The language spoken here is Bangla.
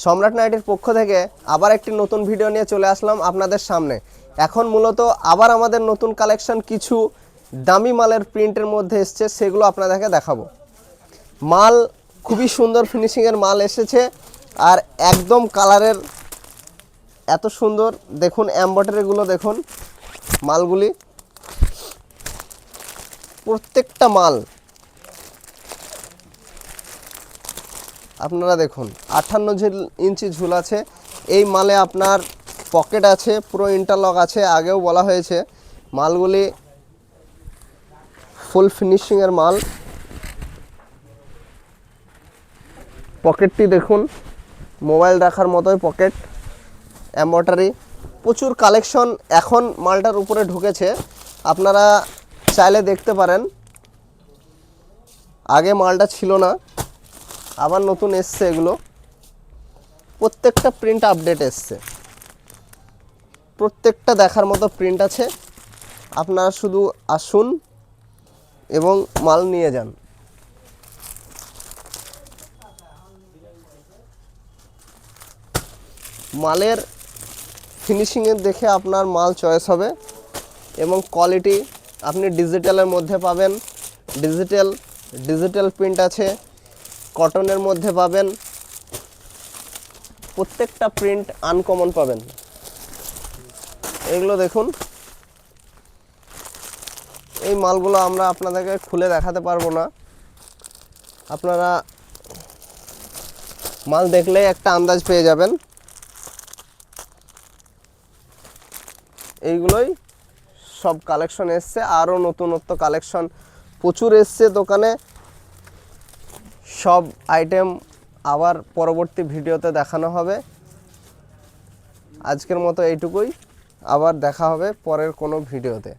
সম্রাট নাইটির পক্ষ থেকে আবার একটি নতুন ভিডিও নিয়ে চলে আসলাম আপনাদের সামনে। এখন মূলত আবার আমাদের নতুন কালেকশন কিছু দামি মালের প্রিন্টের মধ্যে এসছে, সেগুলো আপনাদেরকে দেখাবো। মাল খুবই সুন্দর ফিনিশিংয়ের মাল এসেছে, আর একদম কালারের এত সুন্দর। দেখুন এমব্রয়ডারিগুলো, দেখুন মালগুলি, প্রত্যেকটা মাল আপনারা দেখুন 58 ইঞ্চি ঝুল আছে। এই মালে আপনার পকেট আছে, পুরো ইন্টারলক আছে। আগেও বলা হয়েছে মালগুলি ফুল ফিনিশিংয়ের মাল। পকেটটি দেখুন, মোবাইল রাখার মতোই পকেট, এমব্রয়ডারি, প্রচুর কালেকশন এখন মালটার উপরে ঢুকেছে। আপনারা চাইলে দেখতে পারেন, আগে মালটা ছিল না, আবার নতুন এসছে। এগুলো প্রত্যেকটা প্রিন্ট আপডেট এসছে, প্রত্যেকটা দেখার মতো প্রিন্ট আছে। আপনারা শুধু আসুন এবং মাল নিয়ে যান। মালের ফিনিশিংয়ের দেখে আপনার মাল চয়েস হবে, এবং কোয়ালিটি আপনি ডিজিটালের মধ্যে পাবেন। ডিজিটাল প্রিন্ট আছে, কটনের মধ্যে পাবেন। প্রত্যেকটা প্রিন্ট আনকমন পাবেন। এগুলো দেখুন, এই মালগুলো আমরা আপনাদেরকে খুলে দেখাতে পারবো না, আপনারা মাল দেখলেই একটা আন্দাজ পেয়ে যাবেন। এইগুলোই সব কালেকশন এসছে, আরও নতুনত্ব কালেকশন প্রচুর এসছে দোকানে। সব আইটেম আবার পরবর্তী ভিডিওতে দেখানো হবে। আজকের মতো এইটুকুই, আবার দেখা হবে পরের কোনো ভিডিওতে।